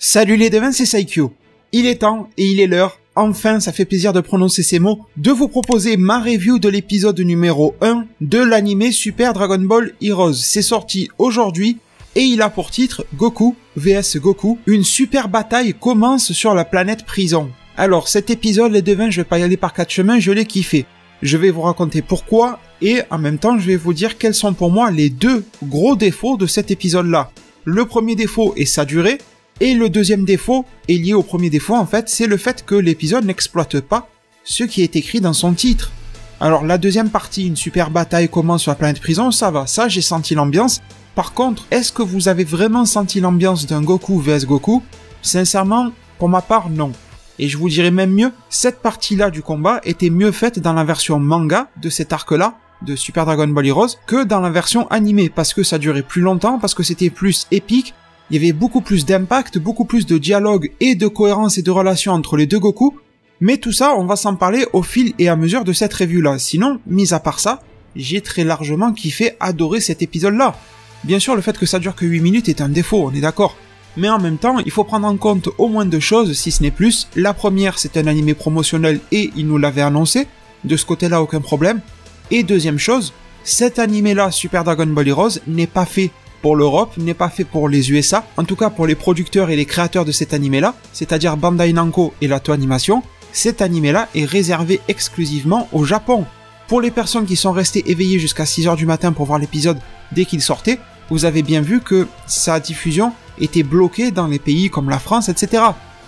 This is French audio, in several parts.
Salut les devins, c'est Saikyo. Il est temps et il est l'heure, enfin ça fait plaisir de prononcer ces mots, de vous proposer ma review de l'épisode numéro 1 de l'anime Super Dragon Ball Heroes. C'est sorti aujourd'hui et il a pour titre Goku vs Goku. Une super bataille commence sur la planète prison. Alors cet épisode, les devins, je vais pas y aller par quatre chemins, je l'ai kiffé. Je vais vous raconter pourquoi et en même temps je vais vous dire quels sont pour moi les deux gros défauts de cet épisode-là. Le premier défaut est sa durée. Et le deuxième défaut est lié au premier défaut en fait, c'est le fait que l'épisode n'exploite pas ce qui est écrit dans son titre. Alors la deuxième partie, une super bataille commence sur la planète prison, ça va, ça j'ai senti l'ambiance. Par contre, est-ce que vous avez vraiment senti l'ambiance d'un Goku vs Goku? Sincèrement, pour ma part, non. Et je vous dirais même mieux, cette partie-là du combat était mieux faite dans la version manga de cet arc-là, de Super Dragon Ball Heroes, que dans la version animée, parce que ça durait plus longtemps, parce que c'était plus épique. Il y avait beaucoup plus d'impact, beaucoup plus de dialogue et de cohérence et de relation entre les deux Goku, mais tout ça, on va s'en parler au fil et à mesure de cette review-là. Sinon, mis à part ça, j'ai très largement kiffé, adoré cet épisode-là. Bien sûr, le fait que ça dure que 8 minutes est un défaut, on est d'accord. Mais en même temps, il faut prendre en compte au moins deux choses, si ce n'est plus. La première, c'est un animé promotionnel et il nous l'avait annoncé. De ce côté-là, aucun problème. Et deuxième chose, cet animé-là, Super Dragon Ball Heroes, n'est pas fait pour l'Europe, n'est pas fait pour les USA, en tout cas pour les producteurs et les créateurs de cet animé-là, c'est-à-dire Bandai Namco et Lato Animation. Cet animé-là est réservé exclusivement au Japon. Pour les personnes qui sont restées éveillées jusqu'à 6h du matin pour voir l'épisode dès qu'il sortait, vous avez bien vu que sa diffusion était bloquée dans les pays comme la France, etc.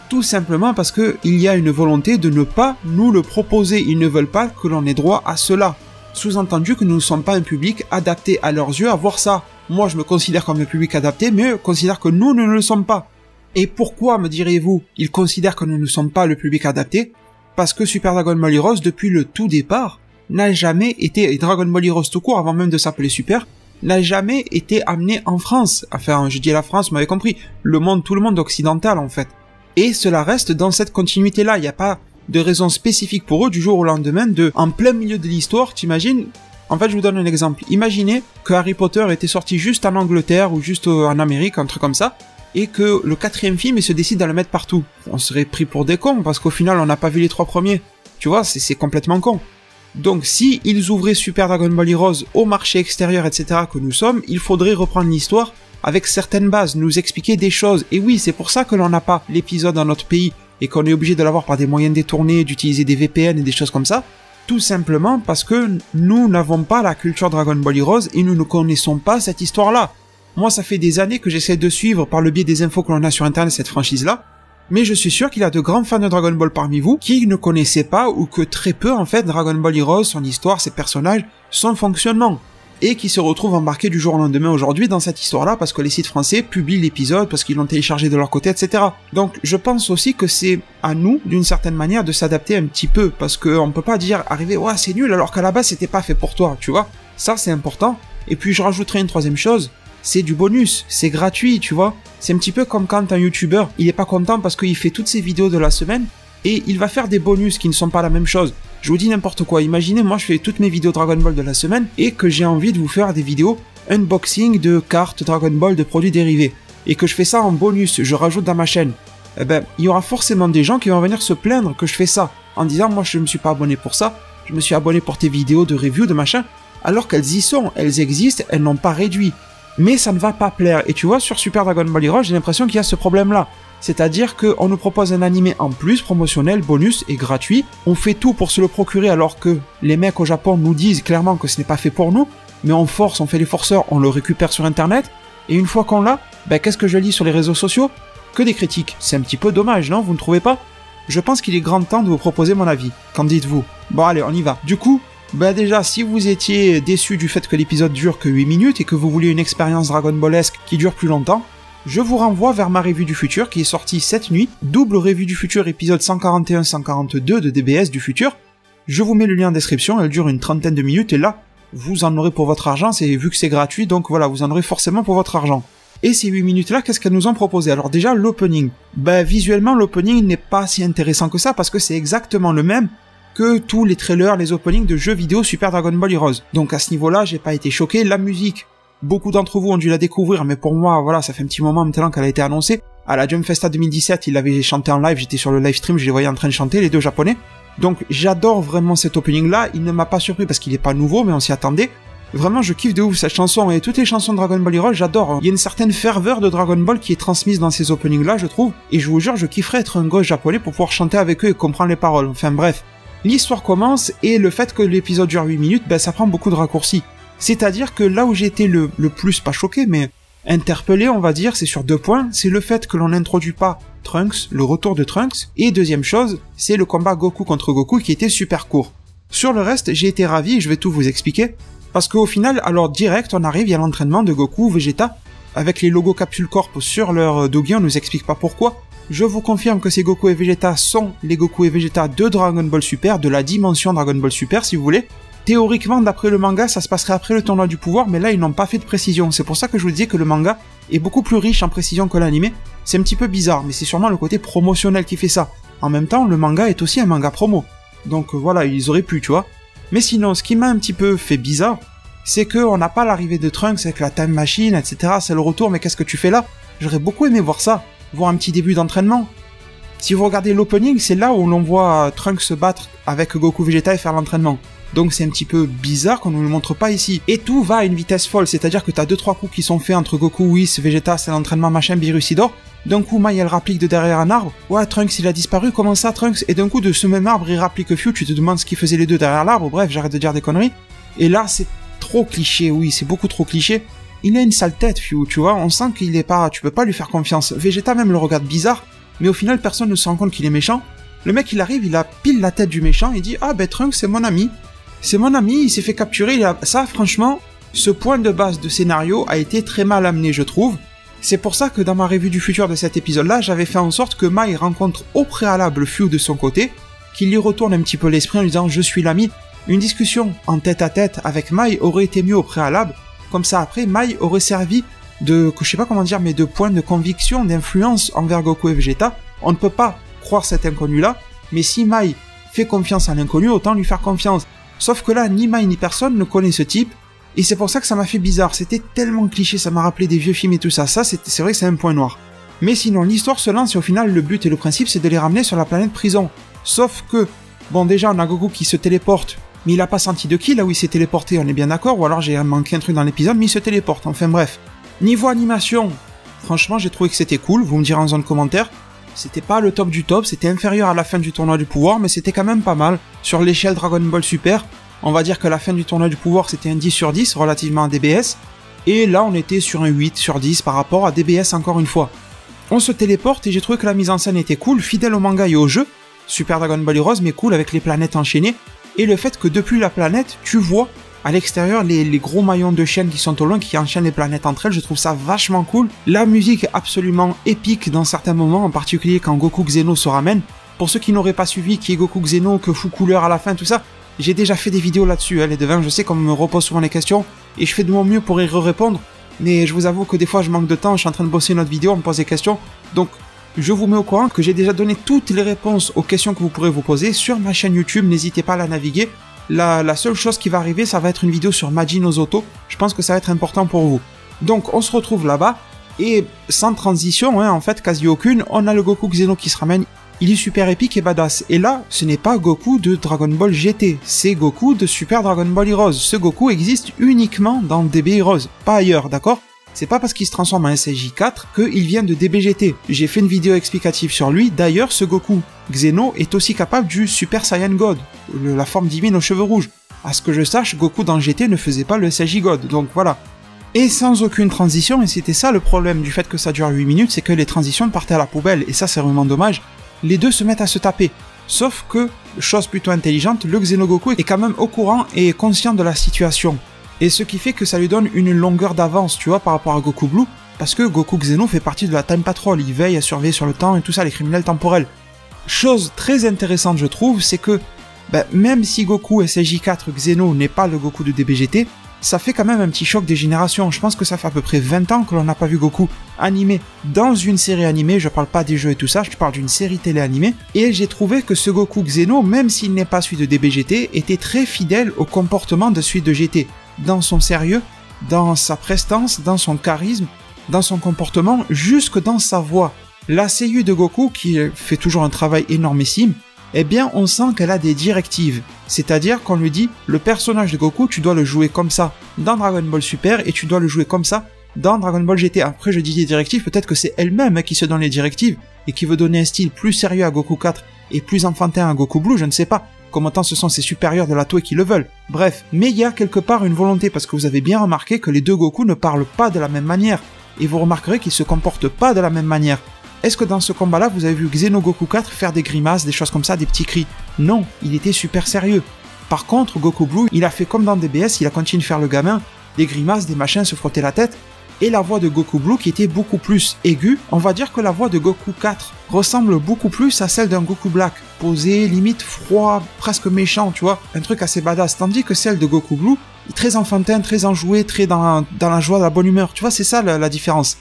Tout simplement parce qu'il y a une volonté de ne pas nous le proposer, ils ne veulent pas que l'on ait droit à cela. Sous-entendu que nous ne sommes pas un public adapté à leurs yeux à voir ça. Moi, je me considère comme un public adapté, mais eux considèrent que nous ne le sommes pas. Et pourquoi, me direz-vous, ils considèrent que nous ne sommes pas le public adapté? Parce que Super Dragon Ball Heroes, depuis le tout départ, n'a jamais été, et Dragon Ball Heroes tout court, avant même de s'appeler Super, n'a jamais été amené en France. Enfin, je dis la France, vous m'avez compris, le monde, tout le monde occidental, en fait. Et cela reste dans cette continuité-là, il n'y a pas de raison spécifique pour eux du jour au lendemain de, en plein milieu de l'histoire, t'imagines? En fait, je vous donne un exemple. Imaginez que Harry Potter était sorti juste en Angleterre ou juste en Amérique, un truc comme ça, et que le 4e film, il se décide à le mettre partout. On serait pris pour des cons, parce qu'au final, on n'a pas vu les 3 premiers. Tu vois, c'est complètement con. Donc, si ils ouvraient Super Dragon Ball Heroes au marché extérieur, etc., que nous sommes, il faudrait reprendre l'histoire avec certaines bases, nous expliquer des choses. Et oui, c'est pour ça que l'on n'a pas l'épisode dans notre pays, et qu'on est obligé de l'avoir par des moyens détournés, d'utiliser des VPN et des choses comme ça. Tout simplement parce que nous n'avons pas la culture Dragon Ball Heroes et nous ne connaissons pas cette histoire-là. Moi, ça fait des années que j'essaie de suivre par le biais des infos que l'on a sur internet cette franchise-là, mais je suis sûr qu'il y a de grands fans de Dragon Ball parmi vous qui ne connaissaient pas ou que très peu en fait Dragon Ball Heroes, son histoire, ses personnages, son fonctionnement. Et qui se retrouvent embarqués du jour au lendemain aujourd'hui dans cette histoire-là parce que les sites français publient l'épisode, parce qu'ils l'ont téléchargé de leur côté, etc. Donc je pense aussi que c'est à nous, d'une certaine manière, de s'adapter un petit peu, parce qu'on peut pas dire, arriver, ouais c'est nul, alors qu'à la base c'était pas fait pour toi, tu vois. Ça c'est important. Et puis je rajouterai une troisième chose, c'est du bonus, c'est gratuit, tu vois. C'est un petit peu comme quand un youtubeur, il est pas content parce qu'il fait toutes ses vidéos de la semaine, et il va faire des bonus qui ne sont pas la même chose. Je vous dis n'importe quoi, imaginez moi je fais toutes mes vidéos Dragon Ball de la semaine et que j'ai envie de vous faire des vidéos unboxing de cartes Dragon Ball, de produits dérivés. Et que je fais ça en bonus, je rajoute dans ma chaîne. Eh ben, il y aura forcément des gens qui vont venir se plaindre que je fais ça. En disant, moi je me suis pas abonné pour ça, je me suis abonné pour tes vidéos de review, de machin. Alors qu'elles y sont, elles existent, elles n'ont pas réduit. Mais ça ne va pas plaire. Et tu vois, sur Super Dragon Ball Heroes, j'ai l'impression qu'il y a ce problème-là. C'est-à-dire qu'on nous propose un animé en plus, promotionnel, bonus et gratuit. On fait tout pour se le procurer alors que les mecs au Japon nous disent clairement que ce n'est pas fait pour nous. Mais on force, on fait les forceurs, on le récupère sur internet. Et une fois qu'on l'a, ben qu'est-ce que je lis sur les réseaux sociaux? Que des critiques. C'est un petit peu dommage, non? Vous ne trouvez pas? Je pense qu'il est grand temps de vous proposer mon avis. Qu'en dites-vous? Bon allez, on y va. Du coup, ben déjà, si vous étiez déçu du fait que l'épisode dure que 8 minutes et que vous vouliez une expérience Dragon Ballesque qui dure plus longtemps, je vous renvoie vers ma review du futur qui est sortie cette nuit, double review du futur épisode 141-142 de DBS du futur. Je vous mets le lien en description, elle dure une trentaine de minutes et là, vous en aurez pour votre argent, c'est vu que c'est gratuit, donc voilà, vous en aurez forcément pour votre argent. Et ces 8 minutes-là, qu'est-ce qu'elles nous ont proposé? Alors déjà, l'opening. Ben visuellement, l'opening n'est pas si intéressant que ça parce que c'est exactement le même que tous les trailers, les openings de jeux vidéo Super Dragon Ball Heroes. Donc à ce niveau-là, j'ai pas été choqué. La musique, beaucoup d'entre vous ont dû la découvrir, mais pour moi, voilà, ça fait un petit moment maintenant qu'elle a été annoncée. À la Jump Festa 2017, il avait chanté en live, j'étais sur le live stream, je les voyais en train de chanter, les deux japonais. Donc j'adore vraiment cet opening-là, il ne m'a pas surpris parce qu'il est pas nouveau, mais on s'y attendait. Vraiment, je kiffe de ouf cette chanson, et toutes les chansons de Dragon Ball Heroes, j'adore. Il y a une certaine ferveur de Dragon Ball qui est transmise dans ces openings-là, je trouve, et je vous jure, je kifferais être un gosse japonais pour pouvoir chanter avec eux et comprendre les paroles. Enfin bref. L'histoire commence, et le fait que l'épisode dure 8 minutes, ben ça prend beaucoup de raccourcis. C'est-à-dire que là où j'ai été le plus, pas choqué, mais interpellé, on va dire, c'est sur 2 points. C'est le fait que l'on n'introduit pas Trunks, le retour de Trunks, et deuxième chose, c'est le combat Goku contre Goku qui était super court. Sur le reste, j'ai été ravi et je vais tout vous expliquer. Parce qu'au final, alors direct, on arrive, il y a l'entraînement de Goku, Vegeta, avec les logos Capsule Corp sur leur dogi, on nous explique pas pourquoi. Je vous confirme que ces Goku et Vegeta sont les Goku et Vegeta de Dragon Ball Super, de la dimension Dragon Ball Super si vous voulez. Théoriquement, d'après le manga, ça se passerait après le tournoi du pouvoir, mais là, ils n'ont pas fait de précision. C'est pour ça que je vous disais que le manga est beaucoup plus riche en précision que l'anime. C'est un petit peu bizarre, mais c'est sûrement le côté promotionnel qui fait ça. En même temps, le manga est aussi un manga promo. Donc voilà, ils auraient pu, tu vois. Mais sinon, ce qui m'a un petit peu fait bizarre, c'est qu'on n'a pas l'arrivée de Trunks avec la Time Machine, etc. C'est le retour, mais qu'est-ce que tu fais là? J'aurais beaucoup aimé voir ça, voir un petit début d'entraînement. Si vous regardez l'opening, c'est là où l'on voit Trunks se battre avec Goku Vegeta et faire l'entraînement. Donc c'est un petit peu bizarre qu'on ne le montre pas ici. Et tout va à une vitesse folle, c'est-à-dire que t'as 2-3 coups qui sont faits entre Goku, Whis, Vegeta, c'est l'entraînement machin, Birusidor. D'un coup, Mai elle rapplique de derrière un arbre. Ouais, Trunks il a disparu, comment ça Trunks? Et d'un coup, de ce même arbre, il rapplique Few, tu te demandes ce qu'ils faisaient les deux derrière l'arbre, bref, j'arrête de dire des conneries. Et là, c'est trop cliché, oui, c'est beaucoup trop cliché. Il a une sale tête, Few, tu vois, on sent qu'il est pas... Tu peux pas lui faire confiance. Vegeta même le regarde bizarre, mais au final, personne ne se rend compte qu'il est méchant. Le mec, il arrive, il a pile la tête du méchant, il dit « Ah ben Trunks, c'est mon ami. C'est mon ami, il s'est fait capturer, ça, franchement, ce point de base de scénario a été très mal amené, je trouve. C'est pour ça que dans ma revue du futur de cet épisode-là, j'avais fait en sorte que Mai rencontre au préalable Few de son côté, qu'il lui retourne un petit peu l'esprit en lui disant « Je suis l'ami ». Une discussion en tête-à-tête avec Mai aurait été mieux au préalable, comme ça après, Mai aurait servi de, je sais pas comment dire, mais de point de conviction, d'influence envers Goku et Vegeta. On ne peut pas croire cet inconnu-là, mais si Mai fait confiance à l'inconnu, autant lui faire confiance. Sauf que là, ni Mai ni personne ne connaît ce type, et c'est pour ça que ça m'a fait bizarre, c'était tellement cliché, ça m'a rappelé des vieux films et tout ça, c'est vrai que c'est un point noir. Mais sinon, l'histoire se lance et au final, le but et le principe, c'est de les ramener sur la planète prison. Sauf que, bon déjà, on a Goku qui se téléporte, mais il a pas senti de ki là où il s'est téléporté, on est bien d'accord, ou alors j'ai manqué un truc dans l'épisode, mais il se téléporte, enfin bref. Niveau animation, franchement, j'ai trouvé que c'était cool, vous me direz en zone commentaire. C'était pas le top du top, c'était inférieur à la fin du tournoi du pouvoir, mais c'était quand même pas mal. Sur l'échelle Dragon Ball Super, on va dire que la fin du tournoi du pouvoir c'était un 10 sur 10 relativement à DBS, et là on était sur un 8 sur 10 par rapport à DBS encore une fois. On se téléporte et j'ai trouvé que la mise en scène était cool, fidèle au manga et au jeu, Super Dragon Ball Heroes, mais cool avec les planètes enchaînées, et le fait que depuis la planète, tu vois à l'extérieur les gros maillons de chaînes qui sont au loin, qui enchaînent les planètes entre elles, je trouve ça vachement cool. La musique est absolument épique dans certains moments, en particulier quand Goku Xeno se ramène. Pour ceux qui n'auraient pas suivi qui est Goku Xeno, que Fou Couleur à la fin, tout ça, j'ai déjà fait des vidéos là-dessus, les devins, je sais qu'on me repose souvent les questions, et je fais de mon mieux pour y répondre, mais je vous avoue que des fois je manque de temps, je suis en train de bosser une autre vidéo, on me pose des questions, donc je vous mets au courant que j'ai déjà donné toutes les réponses aux questions que vous pourrez vous poser sur ma chaîne YouTube, n'hésitez pas à la naviguer. La seule chose qui va arriver, ça va être une vidéo sur Majin Ozoto. Je pense que ça va être important pour vous. Donc, on se retrouve là-bas. Et sans transition, en fait, quasi aucune, on a le Goku Xeno qui se ramène. Il est super épique et badass. Et là, ce n'est pas Goku de Dragon Ball GT. C'est Goku de Super Dragon Ball Heroes. Ce Goku existe uniquement dans DB Heroes, pas ailleurs, d'accord ? C'est pas parce qu'il se transforme en SSJ4 qu'il vient de DBGT. J'ai fait une vidéo explicative sur lui. D'ailleurs, ce Goku Xeno est aussi capable du Super Saiyan God, la forme divine aux cheveux rouges. À ce que je sache, Goku dans GT ne faisait pas le SSJ God, donc voilà. Et sans aucune transition, et c'était ça le problème du fait que ça dure 8 minutes, c'est que les transitions partaient à la poubelle, et ça c'est vraiment dommage. Les deux se mettent à se taper. Sauf que, chose plutôt intelligente, le Xenogoku est quand même au courant et conscient de la situation. Et ce qui fait que ça lui donne une longueur d'avance, tu vois, par rapport à Goku Blue, parce que Goku Xeno fait partie de la Time Patrol, il veille à surveiller sur le temps et tout ça, les criminels temporels. Chose très intéressante, je trouve, c'est que, même si Goku SSJ4 Xeno n'est pas le Goku de DBGT, ça fait quand même un petit choc des générations. Je pense que ça fait à peu près 20 ans que l'on n'a pas vu Goku animé dans une série animée, je parle pas des jeux et tout ça, je parle d'une série télé animée, et j'ai trouvé que ce Goku Xeno, même s'il n'est pas celui de DBGT, était très fidèle au comportement de celui de GT. Dans son sérieux, dans sa prestance, dans son charisme, dans son comportement, jusque dans sa voix. La seiyuu de Goku, qui fait toujours un travail énormissime, eh bien on sent qu'elle a des directives. C'est-à-dire qu'on lui dit, le personnage de Goku, tu dois le jouer comme ça dans Dragon Ball Super et tu dois le jouer comme ça dans Dragon Ball GT. Après je dis des directives, peut-être que c'est elle-même qui se donne les directives et qui veut donner un style plus sérieux à Goku 4 et plus enfantin à Goku Blue, je ne sais pas. Comme autant ce sont ses supérieurs de la Toei qui le veulent. Bref, mais il y a quelque part une volonté parce que vous avez bien remarqué que les deux Goku ne parlent pas de la même manière. Et vous remarquerez qu'ils se comportent pas de la même manière. Est-ce que dans ce combat-là, vous avez vu Xenogoku 4 faire des grimaces, des choses comme ça, des petits cris? Non, il était super sérieux. Par contre, Goku Blue, il a fait comme dans DBS, il a continué de faire le gamin, des grimaces, des machins, se frotter la tête. Et la voix de Goku Blue qui était beaucoup plus aiguë, on va dire que la voix de Goku 4 ressemble beaucoup plus à celle d'un Goku Black, posé, limite froid, presque méchant, tu vois, un truc assez badass, tandis que celle de Goku Blue est très enfantin, très enjoué, très dans la joie, la bonne humeur, tu vois, c'est ça la différence.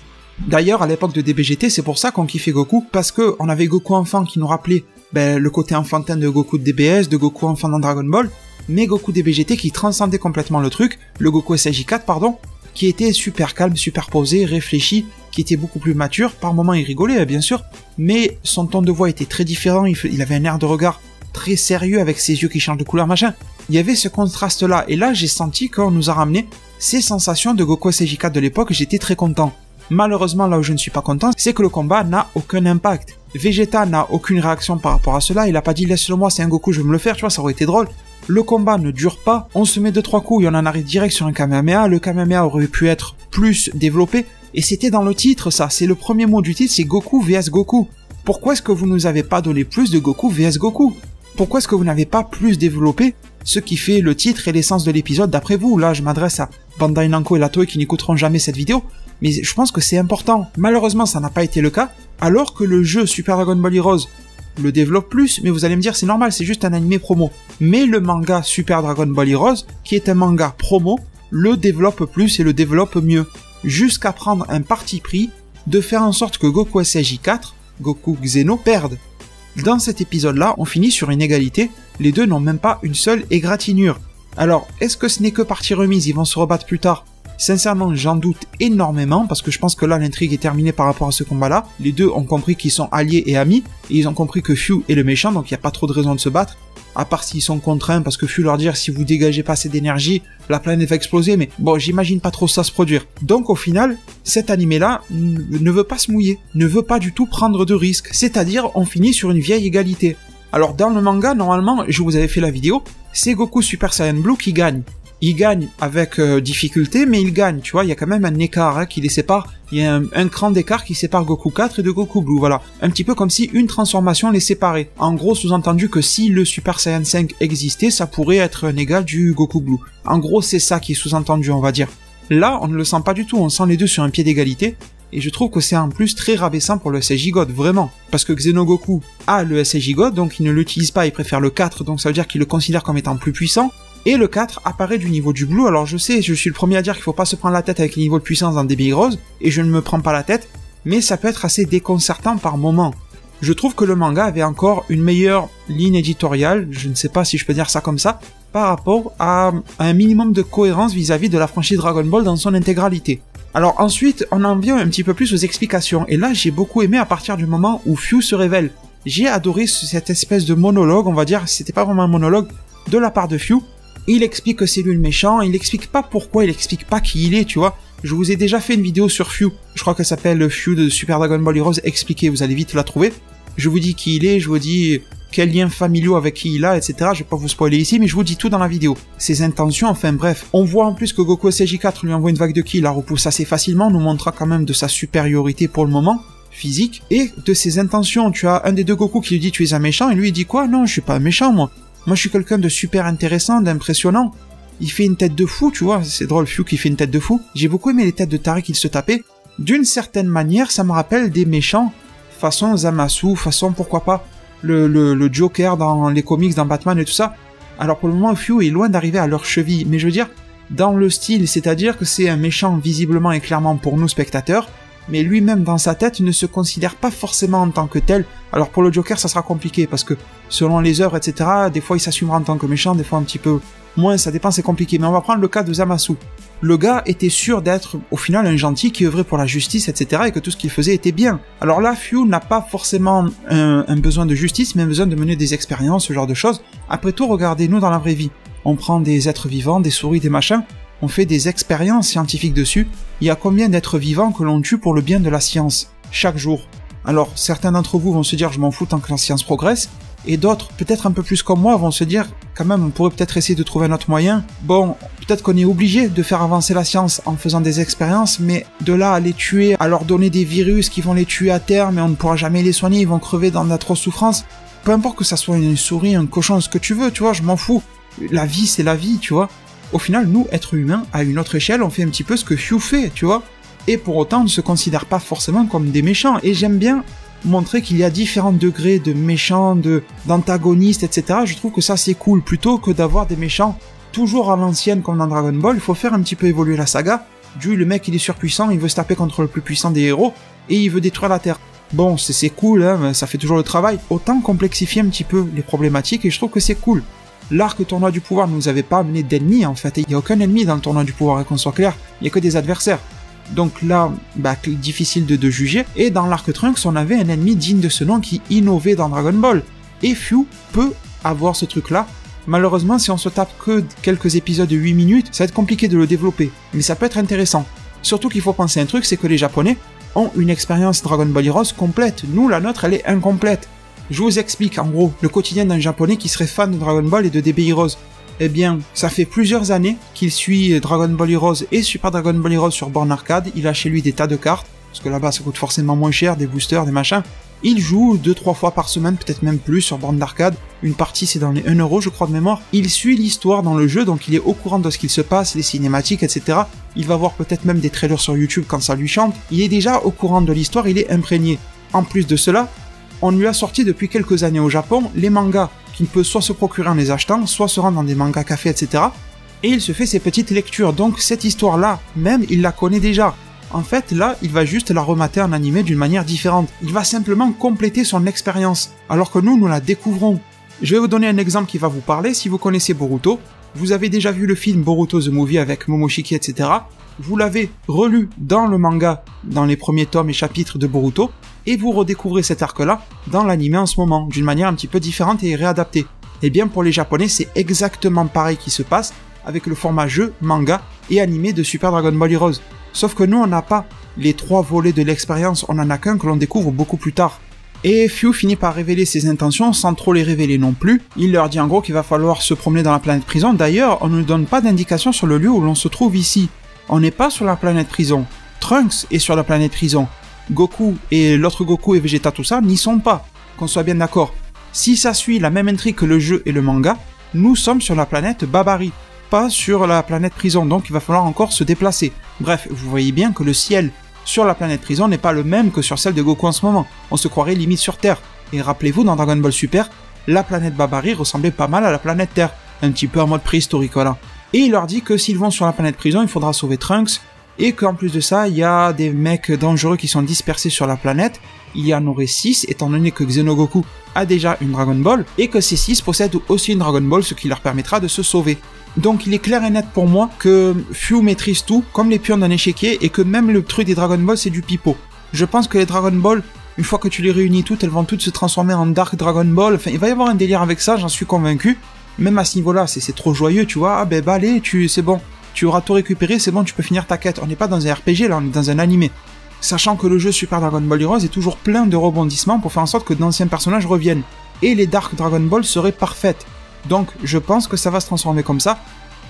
D'ailleurs, à l'époque de DBGT, c'est pour ça qu'on kiffait Goku, parce que on avait Goku enfant qui nous rappelait le côté enfantin de Goku de DBS, de Goku enfant dans Dragon Ball, mais Goku DBGT qui transcendait complètement le truc, le Goku SJ4 pardon, qui était super calme, super posé, réfléchi, qui était beaucoup plus mature. Par moments, il rigolait, bien sûr, mais son ton de voix était très différent, il avait un air de regard très sérieux avec ses yeux qui changent de couleur, machin. Il y avait ce contraste-là, et là, j'ai senti qu'on nous a ramené ces sensations de Goku SJ4 de l'époque, j'étais très content. Malheureusement, là où je ne suis pas content, c'est que le combat n'a aucun impact. Vegeta n'a aucune réaction par rapport à cela, il a pas dit « laisse-le moi, c'est un Goku, je veux me le faire », tu vois, ça aurait été drôle. Le combat ne dure pas, on se met 2-3 coups et on en arrive direct sur un Kamehameha, le Kamehameha aurait pu être plus développé, et c'était dans le titre ça, c'est le premier mot du titre, c'est Goku vs Goku. Pourquoi est-ce que vous nous avez pas donné plus de Goku vs Goku? Pourquoi est-ce que vous n'avez pas plus développé ce qui fait le titre et l'essence de l'épisode d'après vous? Là je m'adresse à Bandai Namco et la Toei qui n'écouteront jamais cette vidéo, mais je pense que c'est important. Malheureusement ça n'a pas été le cas, alors que le jeu Super Dragon Ball Heroes le développe plus, mais vous allez me dire c'est normal, c'est juste un animé promo. Mais le manga Super Dragon Ball Heroes, qui est un manga promo, le développe plus et le développe mieux, jusqu'à prendre un parti pris de faire en sorte que Goku SJ4, Goku Xeno, perde. Dans cet épisode-là, on finit sur une égalité, les deux n'ont même pas une seule égratignure. Alors, est-ce que ce n'est que partie remise, ils vont se rebattre plus tard? Sincèrement, j'en doute énormément, parce que je pense que là, l'intrigue est terminée par rapport à ce combat-là. Les deux ont compris qu'ils sont alliés et amis, et ils ont compris que Fu est le méchant, donc il n'y a pas trop de raison de se battre. À part s'ils sont contraints, parce que Fu leur dit si vous dégagez pas assez d'énergie, la planète va exploser, mais bon, j'imagine pas trop ça se produire. Donc au final, cet animé-là ne veut pas se mouiller, ne veut pas du tout prendre de risques, c'est-à-dire on finit sur une vieille égalité. Alors dans le manga, normalement, je vous avais fait la vidéo, c'est Goku Super Saiyan Blue qui gagne. Il gagne avec difficulté, mais il gagne, tu vois, il y a quand même un écart qui les sépare, il y a un cran d'écart qui sépare Goku 4 et de Goku Blue, voilà. Un petit peu comme si une transformation les séparait. En gros, sous-entendu que si le Super Saiyan 5 existait, ça pourrait être un égal du Goku Blue. En gros, c'est ça qui est sous-entendu, on va dire. Là, on ne le sent pas du tout, on sent les deux sur un pied d'égalité, et je trouve que c'est en plus très rabaissant pour le SJ God, vraiment. Parce que Xenogoku a le SJ God, donc il ne l'utilise pas, il préfère le 4, donc ça veut dire qu'il le considère comme étant plus puissant. Et le 4 apparaît du niveau du Blue, alors je sais, je suis le premier à dire qu'il faut pas se prendre la tête avec les niveaux de puissance dans DB Heroes, et je ne me prends pas la tête, mais ça peut être assez déconcertant par moment. Je trouve que le manga avait encore une meilleure ligne éditoriale, je ne sais pas si je peux dire ça comme ça, par rapport à un minimum de cohérence vis-à-vis de la franchise Dragon Ball dans son intégralité. Alors ensuite, on en vient un petit peu plus aux explications, et là j'ai beaucoup aimé à partir du moment où Fu se révèle. J'ai adoré cette espèce de monologue, on va dire, c'était pas vraiment un monologue, de la part de Fu. Il explique que c'est lui le méchant, il explique pas pourquoi, il explique pas qui il est, tu vois. Je vous ai déjà fait une vidéo sur Fu, je crois qu'elle s'appelle Fu de Super Dragon Ball Heroes expliqué, vous allez vite la trouver. Je vous dis qui il est, je vous dis quels liens familiaux avec qui il a, etc. Je vais pas vous spoiler ici, mais je vous dis tout dans la vidéo. Ses intentions, enfin bref. On voit en plus que Goku SJ4 lui envoie une vague de ki, il la repousse assez facilement, nous montrera quand même de sa supériorité pour le moment, physique, et de ses intentions. Tu as un des deux Goku qui lui dit tu es un méchant, et lui il dit quoi? Non, je suis pas un méchant moi. Moi je suis quelqu'un de super intéressant, d'impressionnant. Il fait une tête de fou, tu vois, c'est drôle, Fu qui fait une tête de fou. J'ai beaucoup aimé les têtes de taré qu'il se tapait. D'une certaine manière, ça me rappelle des méchants, façon Zamasu, façon pourquoi pas le Joker dans les comics, dans Batman et tout ça. Alors pour le moment, Fu est loin d'arriver à leur cheville, mais je veux dire, dans le style, c'est-à-dire que c'est un méchant visiblement et clairement pour nous spectateurs, mais lui-même dans sa tête ne se considère pas forcément en tant que tel. Alors pour le Joker, ça sera compliqué, parce que selon les œuvres, etc., des fois il s'assumera en tant que méchant, des fois un petit peu moins, ça dépend, c'est compliqué. Mais on va prendre le cas de Zamasu. Le gars était sûr d'être au final un gentil qui œuvrait pour la justice, etc. et que tout ce qu'il faisait était bien. Alors là, Few n'a pas forcément un besoin de justice, mais un besoin de mener des expériences, ce genre de choses. Après tout, regardez-nous dans la vraie vie. On prend des êtres vivants, des souris, des machins, on fait des expériences scientifiques dessus. Il y a combien d'êtres vivants que l'on tue pour le bien de la science, chaque jour? Alors, certains d'entre vous vont se dire « je m'en fous tant que la science progresse », et d'autres, peut-être un peu plus comme moi, vont se dire « quand même, on pourrait peut-être essayer de trouver un autre moyen ». Bon, peut-être qu'on est obligé de faire avancer la science en faisant des expériences, mais de là à les tuer, à leur donner des virus qui vont les tuer à terme, mais on ne pourra jamais les soigner, ils vont crever dans d'atroces souffrances. Peu importe que ça soit une souris, un cochon, ce que tu veux, tu vois, je m'en fous. La vie, c'est la vie, tu vois. Au final, nous, êtres humains, à une autre échelle, on fait un petit peu ce que Few fait, tu vois. Et pour autant, on ne se considère pas forcément comme des méchants. Et j'aime bien montrer qu'il y a différents degrés de méchants, d'antagonistes, etc. Je trouve que ça, c'est cool. Plutôt que d'avoir des méchants toujours à l'ancienne comme dans Dragon Ball, il faut faire un petit peu évoluer la saga. Le mec, il est surpuissant, il veut se taper contre le plus puissant des héros, et il veut détruire la Terre. Bon, c'est cool, hein, ça fait toujours le travail. Autant complexifier un petit peu les problématiques, et je trouve que c'est cool. L'arc tournoi du pouvoir ne nous avait pas amené d'ennemis, en fait. Il n'y a aucun ennemi dans le tournoi du pouvoir, et qu'on soit clair, il n'y a que des adversaires. Donc là, difficile de juger. Et dans l'arc Trunks, on avait un ennemi digne de ce nom qui innovait dans Dragon Ball. Et Few peut avoir ce truc-là. Malheureusement, si on se tape que quelques épisodes de 8 minutes, ça va être compliqué de le développer. Mais ça peut être intéressant. Surtout qu'il faut penser à un truc, c'est que les Japonais ont une expérience Dragon Ball Heroes complète. Nous, la nôtre, elle est incomplète. Je vous explique, en gros, le quotidien d'un Japonais qui serait fan de Dragon Ball et de DB Heroes. Eh bien, ça fait plusieurs années qu'il suit Dragon Ball Heroes et Super Dragon Ball Heroes sur borne arcade. Il a chez lui des tas de cartes, parce que là-bas ça coûte forcément moins cher, des boosters, des machins. Il joue 2-3 fois par semaine, peut-être même plus, sur borne d'arcade. Une partie c'est dans les 1€, je crois de mémoire. Il suit l'histoire dans le jeu, donc il est au courant de ce qu'il se passe, les cinématiques, etc. Il va voir peut-être même des trailers sur YouTube quand ça lui chante. Il est déjà au courant de l'histoire, il est imprégné. En plus de cela, on lui a sorti depuis quelques années au Japon les mangas qu'il peut soit se procurer en les achetant, soit se rendre dans des mangas cafés, etc. Et il se fait ses petites lectures, donc cette histoire-là, même, il la connaît déjà. En fait, là, il va juste la remater en animé d'une manière différente. Il va simplement compléter son expérience, alors que nous la découvrons. Je vais vous donner un exemple qui va vous parler. Si vous connaissez Boruto, vous avez déjà vu le film Boruto The Movie avec Momoshiki, etc. Vous l'avez relu dans le manga, dans les premiers tomes et chapitres de Boruto, et vous redécouvrez cet arc-là dans l'anime en ce moment, d'une manière un petit peu différente et réadaptée. Et bien pour les Japonais, c'est exactement pareil qui se passe avec le format jeu, manga et animé de Super Dragon Ball Heroes. Sauf que nous, on n'a pas les 3 volets de l'expérience, on en a qu'un que l'on découvre beaucoup plus tard. Et Few finit par révéler ses intentions sans trop les révéler non plus. Il leur dit en gros qu'il va falloir se promener dans la planète prison. D'ailleurs, on ne donne pas d'indication sur le lieu où l'on se trouve ici. On n'est pas sur la planète prison. Trunks est sur la planète prison. Goku et l'autre Goku et Vegeta, tout ça, n'y sont pas. Qu'on soit bien d'accord. Si ça suit la même intrigue que le jeu et le manga, nous sommes sur la planète Babari, pas sur la planète prison, donc il va falloir encore se déplacer. Bref, vous voyez bien que le ciel sur la planète prison n'est pas le même que sur celle de Goku en ce moment. On se croirait limite sur Terre. Et rappelez-vous, dans Dragon Ball Super, la planète Babari ressemblait pas mal à la planète Terre. Un petit peu en mode préhistorique, voilà. Et il leur dit que s'ils vont sur la planète prison, il faudra sauver Trunks, et qu'en plus de ça, il y a des mecs dangereux qui sont dispersés sur la planète. Il y en aurait 6, étant donné que Xenogoku a déjà une Dragon Ball, et que ces 6 possèdent aussi une Dragon Ball, ce qui leur permettra de se sauver. Donc il est clair et net pour moi que Few maîtrise tout, comme les pions d'un échiquier, et que même le truc des Dragon Ball c'est du pipeau. Je pense que les Dragon Ball, une fois que tu les réunis toutes, elles vont toutes se transformer en Dark Dragon Ball, enfin il va y avoir un délire avec ça, j'en suis convaincu. Même à ce niveau-là, c'est trop joyeux, tu vois, ah ben bah allez, c'est bon. Tu auras tout récupéré, c'est bon, tu peux finir ta quête. On n'est pas dans un RPG, là, on est dans un animé. Sachant que le jeu Super Dragon Ball Heroes est toujours plein de rebondissements pour faire en sorte que d'anciens personnages reviennent. Et les Dark Dragon Ball seraient parfaites. Donc, je pense que ça va se transformer comme ça.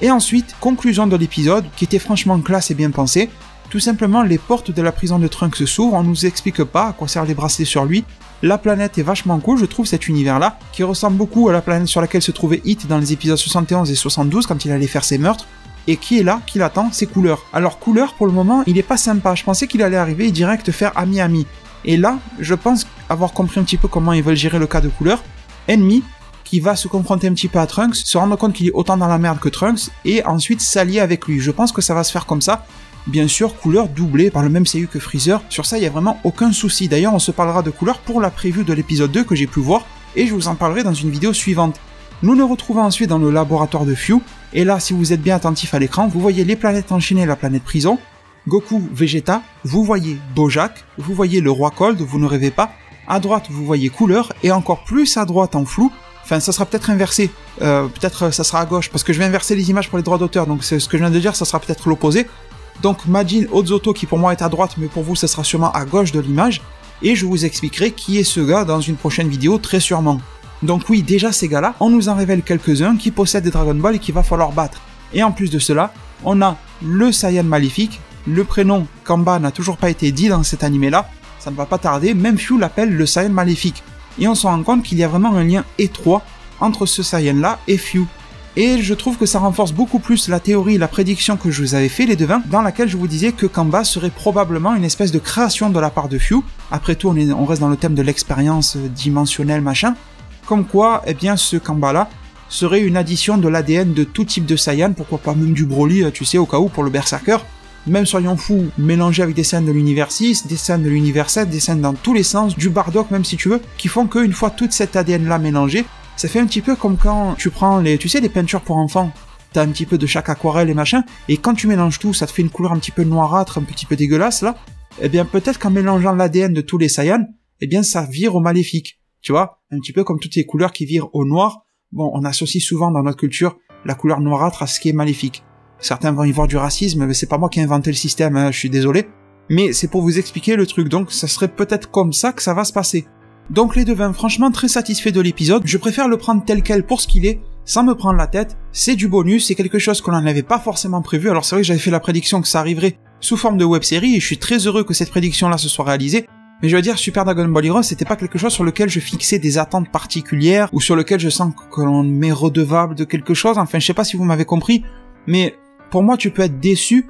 Et ensuite, conclusion de l'épisode, qui était franchement classe et bien pensé. Tout simplement, les portes de la prison de Trunks s'ouvrent, on nous explique pas à quoi servent les bracelets sur lui. La planète est vachement cool, je trouve, cet univers-là, qui ressemble beaucoup à la planète sur laquelle se trouvait Hit dans les épisodes 71 et 72 quand il allait faire ses meurtres. Et qui est là, qui l'attend, c'est Cooler. Alors Cooler, pour le moment, il est pas sympa. Je pensais qu'il allait arriver et direct faire ami-ami. Et là, je pense avoir compris un petit peu comment ils veulent gérer le cas de Cooler. Ennemi, qui va se confronter un petit peu à Trunks, se rendre compte qu'il est autant dans la merde que Trunks, et ensuite s'allier avec lui. Je pense que ça va se faire comme ça. Bien sûr, Cooler doublé par le même CU que Freezer. Sur ça, il n'y a vraiment aucun souci. D'ailleurs, on se parlera de Cooler pour la preview de l'épisode 2 que j'ai pu voir, et je vous en parlerai dans une vidéo suivante. Nous nous retrouvons ensuite dans le laboratoire de Few, Et là, si vous êtes bien attentif à l'écran, vous voyez les planètes enchaînées et la planète prison, Goku, Vegeta, vous voyez Bojack, vous voyez le roi Cold, vous ne rêvez pas, à droite vous voyez couleur, et encore plus à droite en flou, enfin ça sera peut-être inversé, peut-être ça sera à gauche, parce que je vais inverser les images pour les droits d'auteur, donc c'est ce que je viens de dire, ça sera peut-être l'opposé. Donc Majin Ozoto qui pour moi est à droite, mais pour vous ça sera sûrement à gauche de l'image, et je vous expliquerai qui est ce gars dans une prochaine vidéo très sûrement. Donc oui, déjà ces gars-là, on nous en révèle quelques-uns qui possèdent des Dragon Ball et qu'il va falloir battre. Et en plus de cela, on a le Saiyan maléfique, le prénom Kamba n'a toujours pas été dit dans cet animé-là, ça ne va pas tarder, même Fyu l'appelle le Saiyan maléfique. Et on se rend compte qu'il y a vraiment un lien étroit entre ce Saiyan-là et Fyu. Et je trouve que ça renforce beaucoup plus la théorie, la prédiction que je vous avais fait les devins, dans laquelle je vous disais que Kamba serait probablement une espèce de création de la part de Fyu. Après tout, on reste dans le thème de l'expérience dimensionnelle, machin. Comme quoi, eh bien, ce Kamba-là serait une addition de l'ADN de tout type de Saiyan, pourquoi pas même du Broly, tu sais, au cas où, pour le Berserker. Même soyons fous, mélangés avec des scènes de l'univers 6, des scènes de l'univers 7, des scènes dans tous les sens, du Bardock même si tu veux, qui font qu'une fois toute cette ADN-là mélangée, ça fait un petit peu comme quand tu prends les peintures pour enfants. T'as un petit peu de chaque aquarelle et machin, et quand tu mélanges tout, ça te fait une couleur un petit peu noirâtre, un petit peu dégueulasse là. Eh bien peut-être qu'en mélangeant l'ADN de tous les Saiyans, eh bien ça vire au maléfique. Tu vois, un petit peu comme toutes les couleurs qui virent au noir. Bon, on associe souvent dans notre culture la couleur noirâtre à ce qui est maléfique. Certains vont y voir du racisme, mais c'est pas moi qui ai inventé le système, hein, je suis désolé. Mais c'est pour vous expliquer le truc, donc ça serait peut-être comme ça que ça va se passer. Donc les devins, franchement très satisfaits de l'épisode, je préfère le prendre tel quel pour ce qu'il est, sans me prendre la tête, c'est du bonus, c'est quelque chose qu'on n'avait pas forcément prévu, alors c'est vrai que j'avais fait la prédiction que ça arriverait sous forme de web-série, et je suis très heureux que cette prédiction-là se soit réalisée, mais je veux dire, Super Dragon Ball Heroes, c'était pas quelque chose sur lequel je fixais des attentes particulières, ou sur lequel je sens que l'on m'est redevable de quelque chose, enfin je sais pas si vous m'avez compris, mais pour moi tu peux être déçu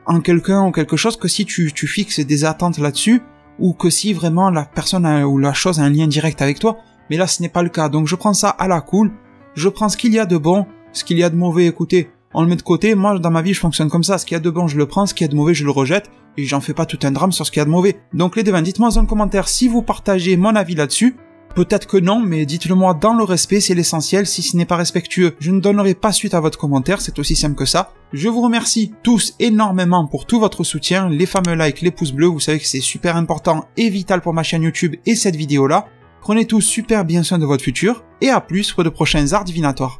en quelqu'un ou quelque chose que si tu fixes des attentes là-dessus, ou que si vraiment la personne ou la chose a un lien direct avec toi, mais là ce n'est pas le cas, donc je prends ça à la cool, je prends ce qu'il y a de bon, ce qu'il y a de mauvais, écoutez, on le met de côté, moi dans ma vie je fonctionne comme ça, ce qu'il y a de bon je le prends, ce qu'il y a de mauvais je le rejette, et j'en fais pas tout un drame sur ce qu'il y a de mauvais. Donc les devins, dites-moi dans le commentaire si vous partagez mon avis là-dessus, peut-être que non, mais dites-le moi dans le respect, c'est l'essentiel, si ce n'est pas respectueux, je ne donnerai pas suite à votre commentaire, c'est aussi simple que ça. Je vous remercie tous énormément pour tout votre soutien, les fameux likes, les pouces bleus, vous savez que c'est super important et vital pour ma chaîne YouTube et cette vidéo-là. Prenez tous super bien soin de votre futur, et à plus pour de prochains arts divinatoires.